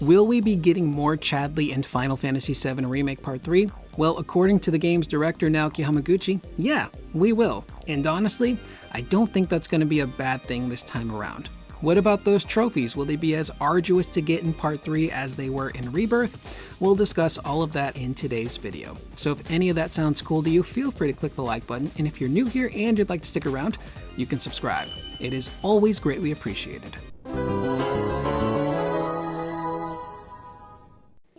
Will we be getting more Chadley in Final Fantasy VII Remake Part 3? Well, according to the game's director Naoki Hamaguchi, yeah, we will. And honestly, I don't think that's going to be a bad thing this time around. What about those trophies? Will they be as arduous to get in Part 3 as they were in Rebirth? We'll discuss all of that in today's video. So if any of that sounds cool to you, feel free to click the like button, and if you're new here and you'd like to stick around, you can subscribe. It is always greatly appreciated.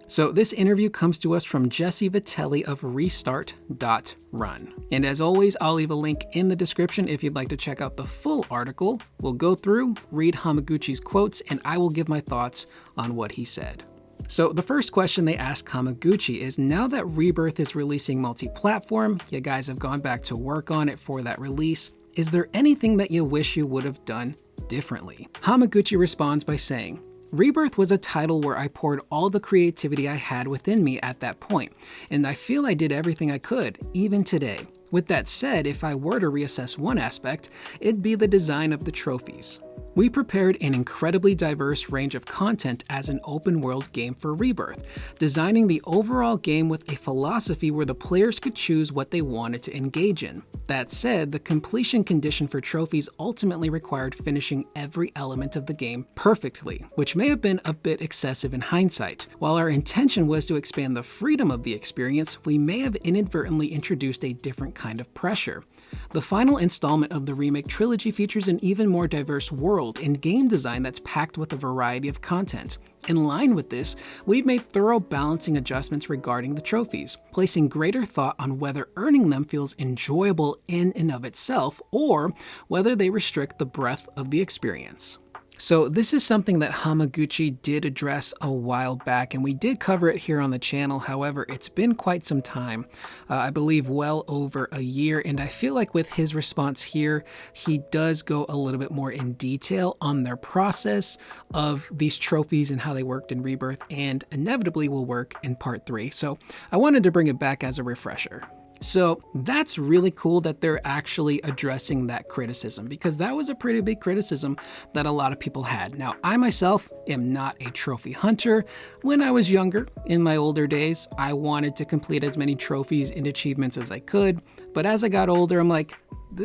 So this interview comes to us from Jesse Vitelli of Restart.Run. And as always, I'll leave a link in the description if you'd like to check out the full article. We'll go through, read Hamaguchi's quotes, and I will give my thoughts on what he said. So the first question they ask Hamaguchi is, now that Rebirth is releasing multi-platform, you guys have gone back to work on it for that release, is there anything that you wish you would have done differently? Hamaguchi responds by saying, Rebirth was a title where I poured all the creativity I had within me at that point, and I feel I did everything I could, even today. With that said, if I were to reassess one aspect, it'd be the design of the trophies. We prepared an incredibly diverse range of content as an open-world game for Rebirth, designing the overall game with a philosophy where the players could choose what they wanted to engage in. That said, the completion condition for trophies ultimately required finishing every element of the game perfectly, which may have been a bit excessive in hindsight. While our intention was to expand the freedom of the experience, we may have inadvertently introduced a different kind of pressure. The final installment of the Remake trilogy features an even more diverse world and game design that's packed with a variety of content. In line with this, we've made thorough balancing adjustments regarding the trophies, placing greater thought on whether earning them feels enjoyable in and of itself, or whether they restrict the breadth of the experience. So this is something that Hamaguchi did address a while back, and we did cover it here on the channel. However, it's been quite some time, I believe well over a year, and I feel like with his response here, he does go a little bit more in detail on their process of these trophies and how they worked in Rebirth, and inevitably will work in Part 3. So I wanted to bring it back as a refresher. So that's really cool that they're actually addressing that criticism, because that was a pretty big criticism that a lot of people had. Now, I myself am not a trophy hunter. When I was younger, in my older days, I wanted to complete as many trophies and achievements as I could. But as I got older, I'm like,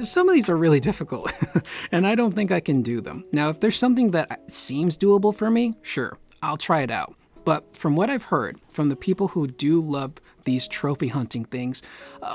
some of these are really difficult and I don't think I can do them. Now, if there's something that seems doable for me, sure, I'll try it out. But from what I've heard from the people who do love these trophy hunting things,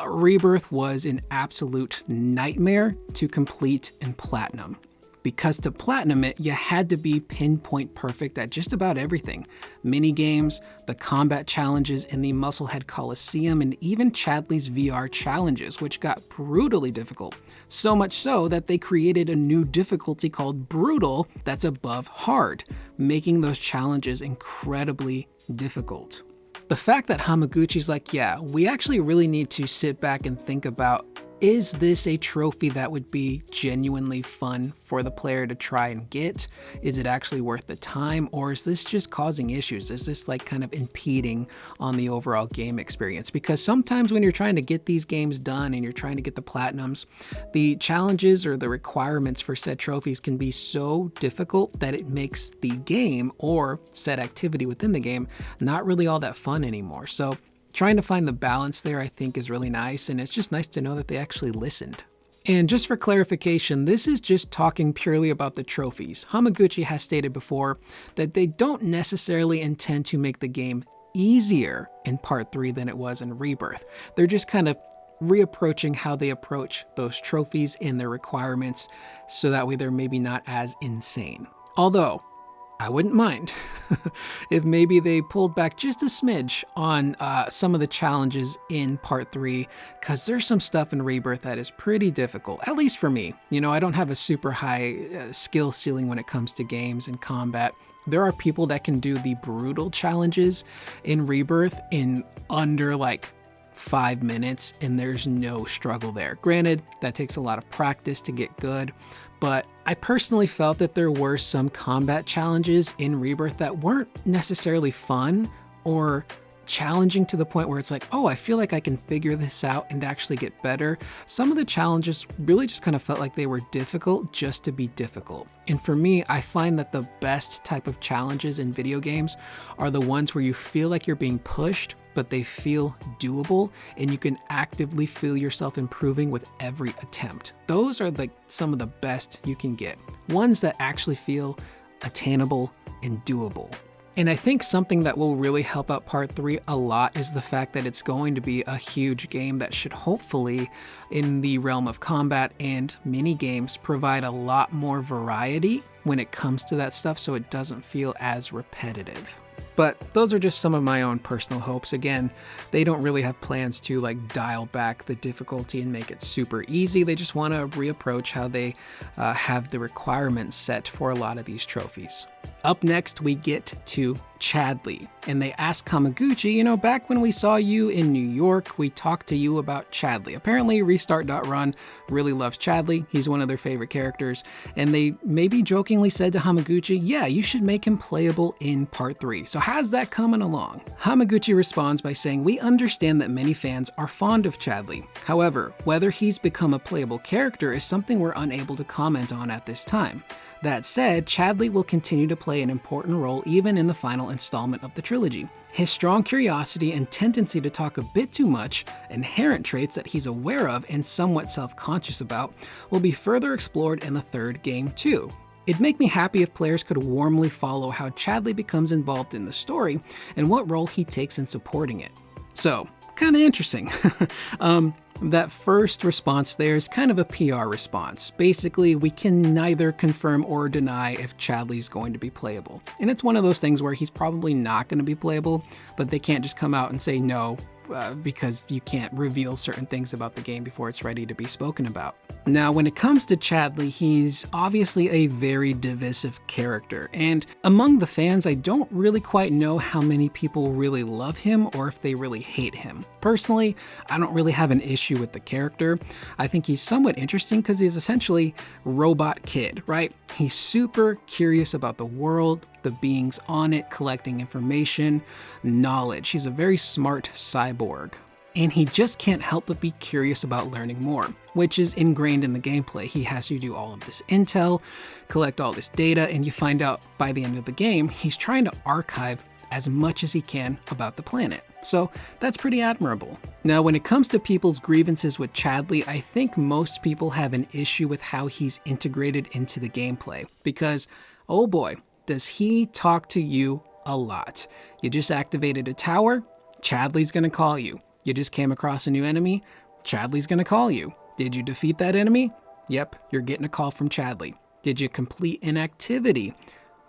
Rebirth was an absolute nightmare to complete and platinum. Because to platinum it, you had to be pinpoint perfect at just about everything. Mini games, the combat challenges in the Musclehead Coliseum, and even Chadley's VR challenges, which got brutally difficult. So much so that they created a new difficulty called Brutal that's above hard, making those challenges incredibly difficult. The fact that Hamaguchi's like, yeah, we actually really need to sit back and think about, is this a trophy that would be genuinely fun for the player to try and get? Is it actually worth the time, or is this just causing issues? Is this like kind of impeding on the overall game experience? Because sometimes when you're trying to get these games done and you're trying to get the platinums, the challenges or the requirements for said trophies can be so difficult that it makes the game or said activity within the game not really all that fun anymore. So trying to find the balance there, I think, is really nice, and it's just nice to know that they actually listened. And just for clarification, this is just talking purely about the trophies. Hamaguchi has stated before that they don't necessarily intend to make the game easier in Part 3 than it was in Rebirth. They're just kind of reapproaching how they approach those trophies and their requirements, so that way they're maybe not as insane. Although, I wouldn't mind if maybe they pulled back just a smidge on some of the challenges in Part 3, because there's some stuff in Rebirth that is pretty difficult, at least for me. You know, I don't have a super high skill ceiling when it comes to games and combat. There are people that can do the brutal challenges in Rebirth in under like 5 minutes, and there's no struggle there. Granted, that takes a lot of practice to get good, but I personally felt that there were some combat challenges in Rebirth that weren't necessarily fun or challenging to the point where it's like, oh, I feel like I can figure this out and actually get better. Some of the challenges really just kind of felt like they were difficult just to be difficult. And for me, I find that the best type of challenges in video games are the ones where you feel like you're being pushed, but they feel doable and you can actively feel yourself improving with every attempt. Those are like some of the best you can get. Ones that actually feel attainable and doable. And I think something that will really help out part 3 a lot is the fact that it's going to be a huge game that should hopefully, in the realm of combat and mini games, provide a lot more variety when it comes to that stuff so it doesn't feel as repetitive. But those are just some of my own personal hopes. Again, they don't really have plans to like dial back the difficulty and make it super easy. They just want to reapproach how they have the requirements set for a lot of these trophies. Up next, we get to Chadley, and they ask Hamaguchi, you know, back when we saw you in New York, we talked to you about Chadley. Apparently, Restart.Run really loves Chadley. He's one of their favorite characters, and they maybe jokingly said to Hamaguchi, yeah, you should make him playable in part 3. So how's that coming along? Hamaguchi responds by saying, we understand that many fans are fond of Chadley. However, whether he's become a playable character is something we're unable to comment on at this time. That said, Chadley will continue to play an important role even in the final installment of the trilogy. His strong curiosity and tendency to talk a bit too much, inherent traits that he's aware of and somewhat self-conscious about, will be further explored in the third game too. It'd make me happy if players could warmly follow how Chadley becomes involved in the story and what role he takes in supporting it. So, kind of interesting. That first response there is kind of a PR response. Basically, we can neither confirm or deny if Chadley's going to be playable. And it's one of those things where he's probably not going to be playable, but they can't just come out and say no, because you can't reveal certain things about the game before it's ready to be spoken about. Now, when it comes to Chadley, he's obviously a very divisive character, and among the fans, I don't really quite know how many people really love him or if they really hate him. Personally, I don't really have an issue with the character. I think he's somewhat interesting because he's essentially Robot Kid, right? He's super curious about the world, the beings on it, collecting information, knowledge. He's a very smart cyborg. And he just can't help but be curious about learning more, which is ingrained in the gameplay. He has to do all of this intel, collect all this data, and you find out by the end of the game, he's trying to archive as much as he can about the planet. So that's pretty admirable. Now, when it comes to people's grievances with Chadley, I think most people have an issue with how he's integrated into the gameplay, because, oh boy, does he talk to you a lot. You just activated a tower, Chadley's gonna call you. You just came across a new enemy, Chadley's gonna call you. Did you defeat that enemy? Yep, you're getting a call from Chadley. Did you complete an activity?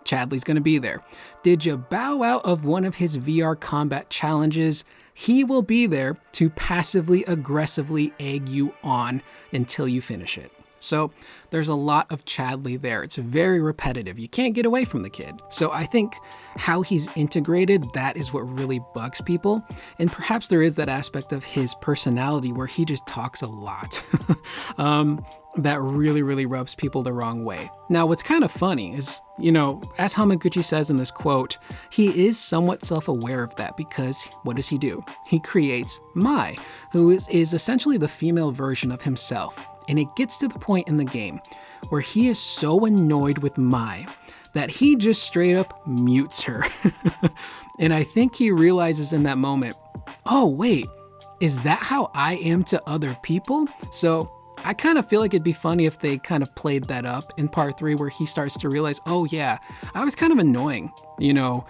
Chadley's gonna be there. Did you bow out of one of his VR combat challenges? He will be there to passively aggressively egg you on until you finish it. So there's a lot of Chadley there. It's very repetitive. You can't get away from the kid. So I think how he's integrated, that is what really bugs people. And perhaps there is that aspect of his personality where he just talks a lot. That really rubs people the wrong way. Now, what's kind of funny is, you know, as Hamaguchi says in this quote, he is somewhat self-aware of that because what does he do? He creates Mai, who is essentially the female version of himself. And it gets to the point in the game where he is so annoyed with Mai that he just straight up mutes her. And I think he realizes in that moment, oh wait, is that how I am to other people? So I kind of feel like it'd be funny if they kind of played that up in part 3 where he starts to realize, oh yeah, I was kind of annoying, you know,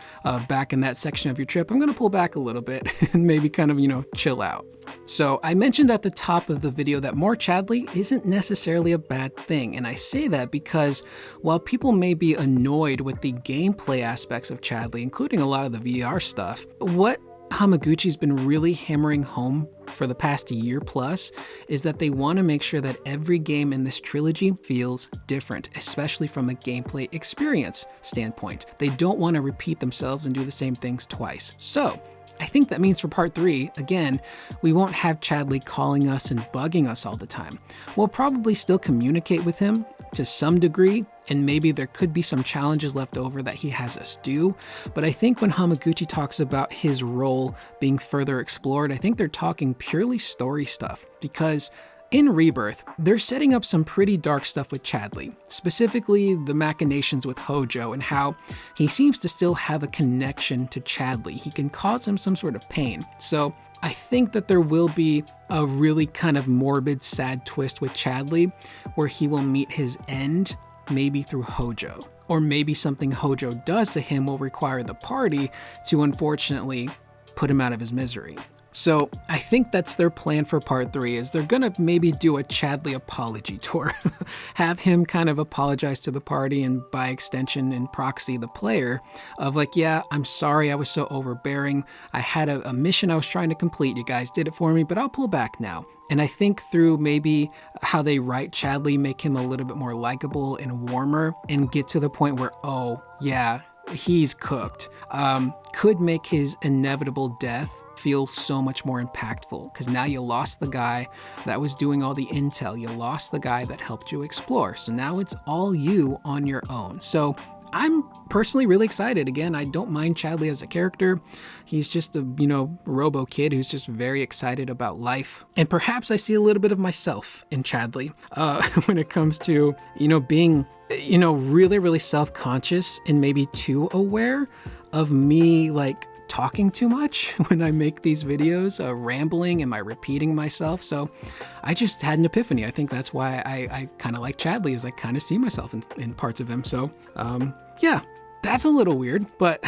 back in that section of your trip. I'm gonna pull back a little bit and maybe kind of, you know, chill out. So I mentioned at the top of the video that more Chadley isn't necessarily a bad thing. And I say that because while people may be annoyed with the gameplay aspects of Chadley, including a lot of the VR stuff, what Hamaguchi's been really hammering home for the past year plus is that they want to make sure that every game in this trilogy feels different, especially from a gameplay experience standpoint. They don't want to repeat themselves and do the same things twice. So I think that means for part 3, again, we won't have Chadley calling us and bugging us all the time. We'll probably still communicate with him, to some degree, and maybe there could be some challenges left over that he has us do. But I think when Hamaguchi talks about his role being further explored, I think they're talking purely story stuff, because in Rebirth, they're setting up some pretty dark stuff with Chadley, specifically the machinations with Hojo and how he seems to still have a connection to Chadley. He can cause him some sort of pain. So I think that there will be a really kind of morbid, sad twist with Chadley where he will meet his end, maybe through Hojo. Or maybe something Hojo does to him will require the party to unfortunately put him out of his misery. So I think that's their plan for part 3, is they're gonna maybe do a Chadley apology tour. Have him kind of apologize to the party and by extension and proxy the player of like, yeah, I'm sorry I was so overbearing. I had a mission I was trying to complete. You guys did it for me, but I'll pull back now. And I think through maybe how they write Chadley, make him a little bit more likable and warmer and get to the point where, oh yeah, he's cooked. Could make his inevitable death feel so much more impactful, because now you lost the guy that was doing all the intel, you lost the guy that helped you explore, so now it's all you on your own. So I'm personally really excited. Again, I don't mind Chadley as a character. He's just a, robo kid who's just very excited about life. And perhaps I see a little bit of myself in Chadley when it comes to, being, really, really self-conscious and maybe too aware of me, like, talking too much when I make these videos, rambling, am I repeating myself? So I just had an epiphany. I think that's why I kind of like Chadley, is I kind of see myself in parts of him. So yeah, that's a little weird, but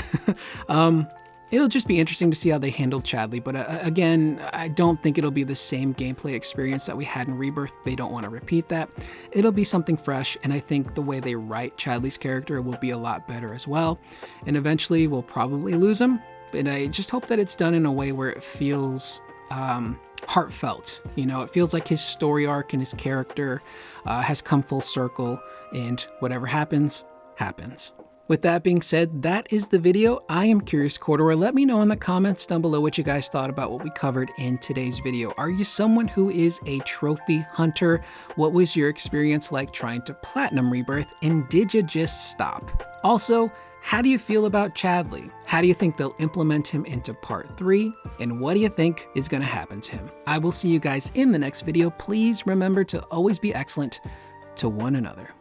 it'll just be interesting to see how they handle Chadley. But again, I don't think it'll be the same gameplay experience that we had in Rebirth. They don't want to repeat that. It'll be something fresh, and I think the way they write Chadley's character will be a lot better as well. And eventually we'll probably lose him. And I just hope that it's done in a way where it feels heartfelt. It feels like his story arc and his character has come full circle, and whatever happens, happens. With that being said, that is the video. I am Curious Corduroy. Let me know in the comments down below what you guys thought about what we covered in today's video. Are you someone who is a trophy hunter? What was your experience like trying to platinum Rebirth, and did you just stop? Also, how do you feel about Chadley? How do you think they'll implement him into part 3? And what do you think is gonna happen to him? I will see you guys in the next video. Please remember to always be excellent to one another.